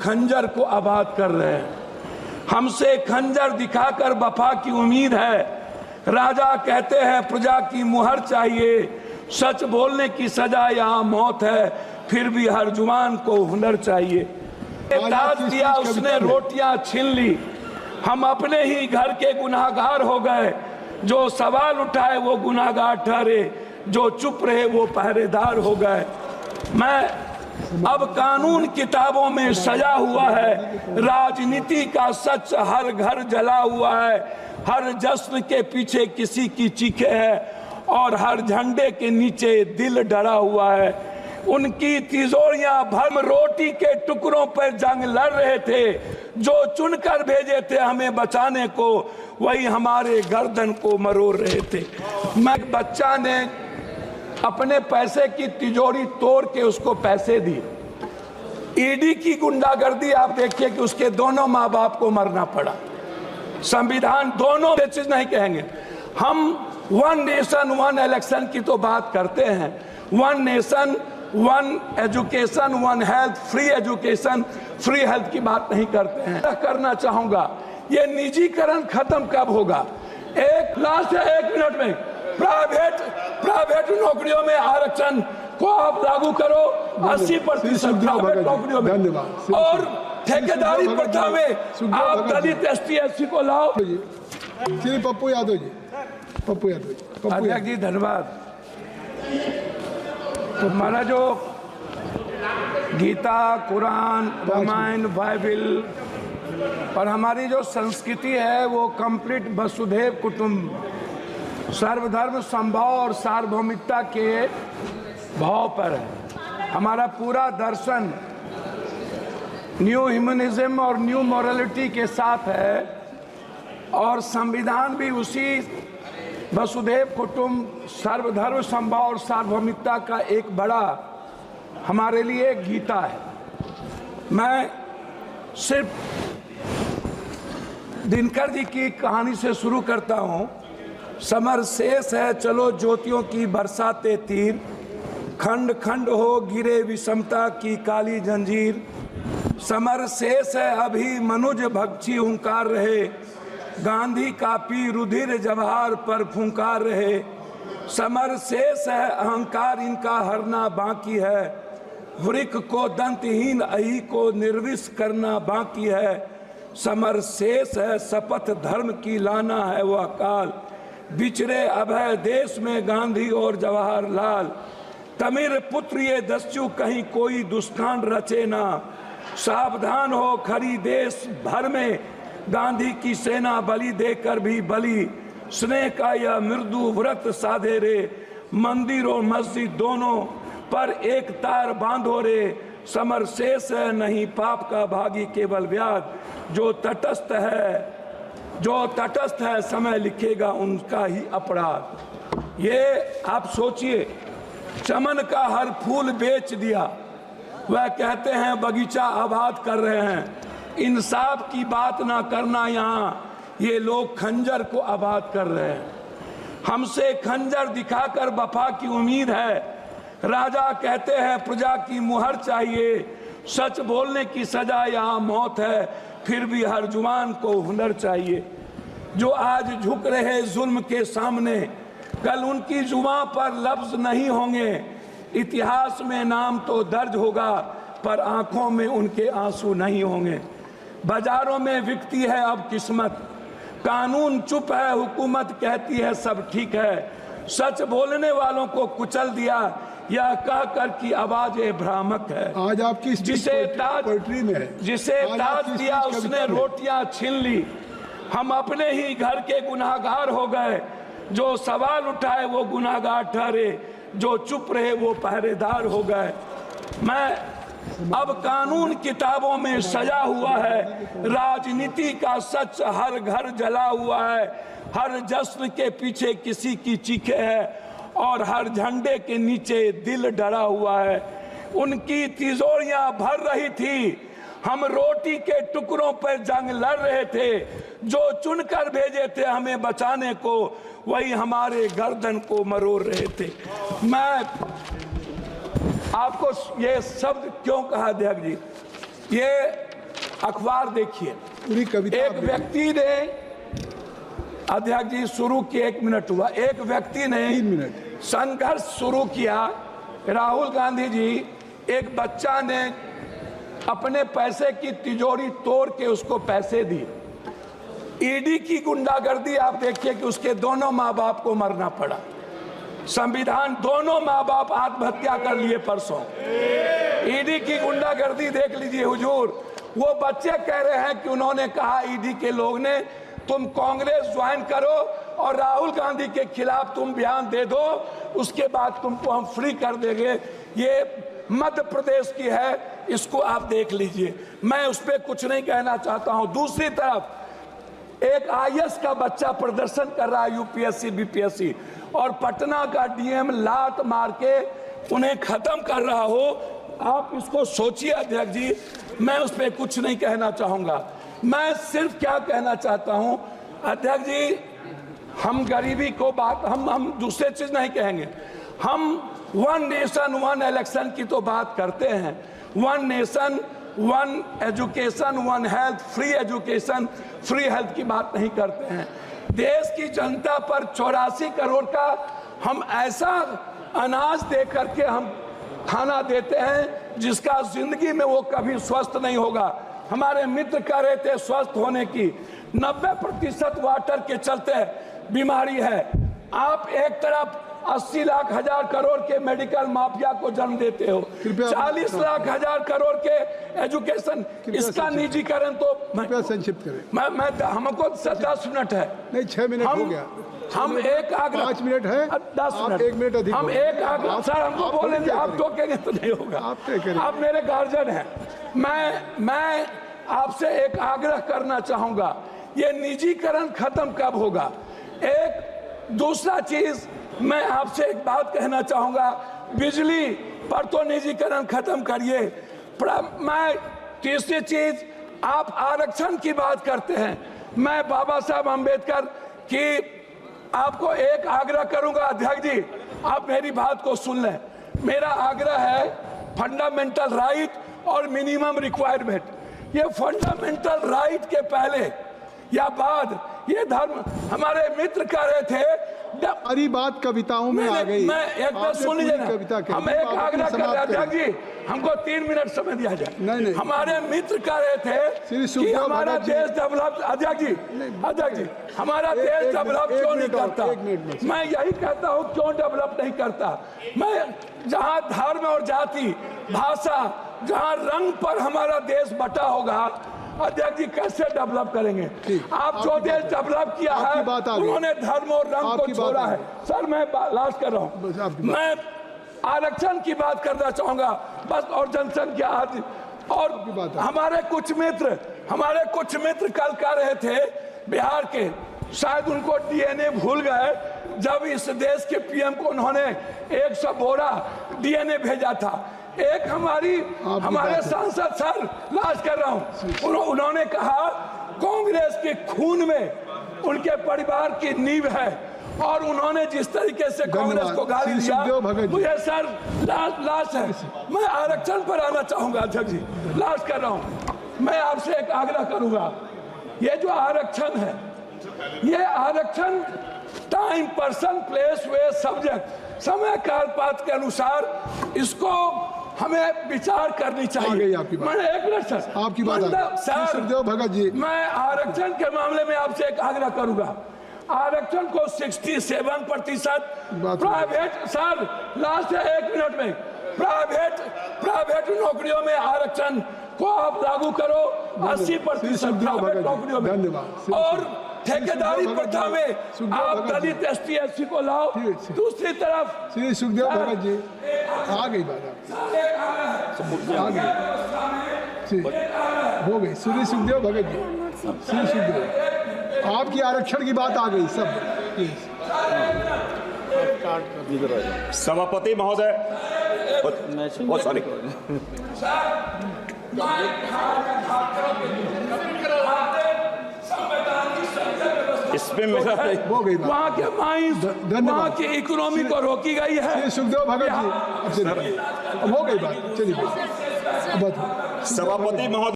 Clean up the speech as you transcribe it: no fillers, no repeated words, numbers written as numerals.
लोग खंजर को आबाद कर रहे हैं। हमसे खंजर दिखाकर वफा की उम्मीद है। राजा कहते हैं प्रजा की मुहर चाहिए, सच बोलने की सजा यहाँ मौत है, फिर भी हर जुबान को हुनर चाहिए। ताज दिया उसने रोटियां छीन ली, हम अपने ही घर के गुनाहगार हो गए। जो सवाल उठाए वो गुनाहगार ठहरे, जो चुप रहे वो पहरेदार हो गए। अब कानून किताबों में सजा हुआ है, राजनीति का सच हर घर जला हुआ है। हर जश्न के पीछे किसी की चीखें है और हर झंडे के नीचे दिल डरा हुआ है। उनकी तिजोरियां भरम रोटी के टुकड़ों पर जंग लड़ रहे थे। जो चुनकर भेजे थे हमें बचाने को, वही हमारे गर्दन को मरोड़ रहे थे। एक बच्चा ने अपने पैसे की तिजोरी तोड़ के उसको पैसे दिए। ईडी की गुंडागर्दी आप देखिए कि उसके दोनों माँ बाप को मरना पड़ा। संविधान दोनों चीज नहीं कहेंगे हम। वन नेशन वन इलेक्शन की तो बात करते हैं, one nation one education one health free education free health की बात नहीं करते हैं। करना चाहूंगा ये निजीकरण खत्म कब होगा? एक लास्ट है, 1 मिनट में प्राइवेट नौकरियों में आरक्षण को आप लागू करो 80% प्राइवेट नौकरियों में, और ठेकेदारी प्रथा में आप दलित ST/SC को लाओ। श्री पप्पू यादव जी, अध्यक्ष जी धन्यवाद। हमारा जो गीता, कुरान, रामायण, बाइबल और हमारी जो संस्कृति है वो कंप्लीट वसुधैव कुटुंब, सर्वधर्म समभाव और सार्वभौमिकता के भाव पर है। हमारा पूरा दर्शन न्यू ह्यूमनिज्म और न्यू मॉरलिटी के साथ है, और संविधान भी उसी वसुधैव कुटुंब, सर्वधर्म समभाव और सार्वभौमिकता का एक बड़ा हमारे लिए गीता है। मैं सिर्फ दिनकर जी की कहानी से शुरू करता हूँ। समर शेष है चलो ज्योतियों की बरसाते तीर, खंड खंड हो गिरे विषमता की काली जंजीर। समर शेष है अभी मनुज भक्षी हुंकार रहे, गांधी कापी रुधिर जवाहर पर फुंकार रहे। समर शेष है अहंकार इनका हरना बाकी है, वृक को दंतहीन अही को निर्विष करना बाकी है। समर शेष है शपथ धर्म की लाना है वह काल, बिछड़े अभय देश में गांधी और जवाहरलाल। तमिर पुत्र ये दस्यु कहीं कोई दुष्कांड रचे ना, सावधान हो खरी देश भर में गांधी की सेना बलि देकर भी बलि। स्नेह का यह मृदु व्रत साधे रे, मंदिर और मस्जिद दोनों पर एक तार बांधो रे। समर शेष है नहीं पाप का भागी केवल व्याध, जो तटस्थ है समय लिखेगा उनका ही अपराध। ये आप सोचिए, चमन का हर फूल बेच दिया, वह कहते हैं बगीचा आबाद कर रहे हैं। इंसाफ की बात ना करना, यहाँ ये लोग खंजर को आबाद कर रहे हैं। हमसे खंजर दिखाकर वफा की उम्मीद है। राजा कहते हैं प्रजा की मुहर चाहिए, सच बोलने की सजा यहाँ मौत है, फिर भी हर जुबान को हुनर चाहिए। जो आज झुक रहे जुल्म के सामने, कल उनकी जुबान पर लफ्ज नहीं होंगे। इतिहास में नाम तो दर्ज होगा, पर आंखों में उनके आंसू नहीं होंगे। बाजारों में बिकती है अब किस्मत, कानून चुप है हुकूमत कहती है सब ठीक है। सच बोलने वालों को कुचल दिया, यह कहकर की आवाजें भ्रामक है। आज आपकी जिसे ताज दिया उसने रोटियां छीन ली, हम अपने ही घर के गुनाहगार हो गए। जो सवाल उठाए वो गुनाहगार ठहरे, जो चुप रहे वो पहरेदार हो गए। अब कानून किताबों में सजा हुआ है, राजनीति का सच हर घर जला हुआ है। हर जश्न के पीछे किसी की चीखें है और हर झंडे के नीचे दिल डरा हुआ है। उनकी तिजोरियां भर रही थी, हम रोटी के टुकड़ों पर जंग लड़ रहे थे। जो चुनकर भेजे थे हमें बचाने को, वही हमारे गर्दन को मरोड़ रहे थे। मैं आपको ये शब्द क्यों कहा अध्यक्ष जी? ये अखबार देखिए, पूरी कविता एक व्यक्ति ने, अध्यक्ष जी शुरू किए, 1 मिनट हुआ, एक व्यक्ति ने 3 मिनट संघर्ष शुरू किया। राहुल गांधी जी, एक बच्चा ने अपने पैसे की तिजोरी तोड़ के उसको पैसे दी। ईडी की गुंडागर्दी आप देखिए कि उसके दोनों माँ बाप को मरना पड़ा। संविधान, दोनों माँ बाप आत्महत्या कर लिए परसों। ईडी की गुंडागर्दी देख लीजिए हुजूर। वो बच्चे कह रहे हैं कि उन्होंने कहा ईडी के लोग ने, तुम कांग्रेस ज्वाइन करो और राहुल गांधी के खिलाफ तुम बयान दे दो, उसके बाद तुमको हम फ्री कर देंगे। ये मध्य प्रदेश की है, इसको आप देख लीजिए। मैं उस पर कुछ नहीं कहना चाहता हूं। दूसरी तरफ एक आईएएस का बच्चा प्रदर्शन कर रहा है यूपीएससी बीपीएससी, और पटना का डीएम लात मार के उन्हें खत्म कर रहा हो। आप इसको सोचिए अध्यक्ष जी। मैं उस पर कुछ नहीं कहना चाहूंगा। मैं सिर्फ क्या कहना चाहता हूं अध्यक्ष जी, हम गरीबी को बात, हम दूसरे चीज नहीं कहेंगे। हम 1 नेशन 1 इलेक्शन की तो बात करते हैं। 1 nation 1 education 1 health, free education free health की बात नहीं करते हैं। देश की जनता पर 84 करोड़ का हम ऐसा अनाज दे करके हम खाना देते हैं जिसका जिंदगी में वो कभी स्वस्थ नहीं होगा। हमारे मित्र कह रहे थे स्वस्थ होने की, 90% वाटर के चलते बीमारी है। आप एक तरफ 80 लाख हजार करोड़ के मेडिकल माफिया को जन्म देते हो, 40 लाख हजार करोड़ के एजुकेशन, इसका निजीकरण तो संक्षिप्त करें। मैं हमको 10 मिनट है, नहीं 6 मिनट हो गया। हम एक आग्रह, 5 मिनट है, 10 मिनट, 1 मिनट अधिक, हम एक आग्रह, सर हमको बोलेंगे, आप टोकेंगे तो नहीं होगा। आप मेरे गार्जियन हैं। मैं आपसे एक आग्रह करना चाहूंगा, ये निजीकरण खत्म कब होगा? एक दूसरा चीज मैं आपसे एक बात कहना चाहूंगा, बिजली पर तो निजीकरण खत्म करिए। मैं तीसरी चीज, आप आरक्षण की बात करते हैं। मैं बाबा साहब अम्बेडकर की आपको एक आग्रह करूंगा अध्यक्ष जी, आप मेरी बात को सुन लें। मेरा आग्रह है फंडामेंटल राइट और मिनिमम रिक्वायरमेंट। ये फंडामेंटल राइट के पहले या बाद ये धर्म, हमारे मित्र कह रहे थे, सारी बात कविताओं में आ गई। मैं एक बात सुन लीजिए ना, हम एक आग्रह कर रहे अध्यक्ष जी, हमको 3 मिनट समय दिया जाए। नहीं। हमारे मित्र कह रहे थे कि हमारा देश डेवलप, अध्यक्ष जी हमारा देश डेवलप क्यों नहीं करता? मैं यही कहता हूँ, क्यों डेवलप नहीं करता? मैं जहाँ धर्म और जाति, भाषा, जहाँ रंग पर हमारा देश बटा होगा, अध्यक्ष जी कैसे डेवलप करेंगे? आप जो देश डेवलप किया है उन्होंने धर्म और रंग को छोड़ा है। सर मैं लास्ट कर रहा हूँ, मैं आरक्षण की बात करना चाहूंगा बस, और जनसंख्या आदि। और हमारे कुछ मित्र कल कह रहे थे बिहार के, शायद उनको डीएनए भूल गए जब इस देश के पीएम को उन्होंने 100 बोरा डीएनए भेजा था। एक हमारे सांसद, सर लास्ट कर रहा हूं, उन्होंने कहा कांग्रेस के खून में उनके परिवार की नींव है, और उन्होंने जिस तरीके से कांग्रेस को गाली दिया, मुझे सर लास्ट है, मैं आरक्षण पर आना चाहूंगा अध्यक्ष जी, लास्ट कर रहा हूं। मैं आपसे एक आग्रह करूंगा, ये जो आरक्षण है, ये आरक्षण टाइम, पर्सन, प्लेस, वे, सब्जेक्ट, समय काल पात्र के अनुसार इसको हमें विचार करनी चाहिए। मैंने एक मिनट सर, आपकी बात सर सुखदेव भगत जी, मैं आरक्षण के मामले में आपसे एक आग्रह करूंगा, आरक्षण को 67% प्राइवेट, सर लास्ट है 1 मिनट में, प्राइवेट नौकरियों में आरक्षण को आप लागू करो, 80% प्राइवेट नौकरियों में, और ठेकेदारी प्रथा में आप दलित एसटी एससी को लाओ। दूसरी तरफ श्री सुखदेव भगत जी, आ गई बात, हो गई। श्री सुखदेव भगत जी, श्री सुखदेव, आपकी आरक्षण की बात आ गई सब। सभापति महोदय, सॉरी, इसमें मेरा वहाँ के माइंस, वहाँ की इकोनॉमी को रोकी गई है। सुखदेव भगत जी, हो गई बात, चलिए। सभापति महोदय।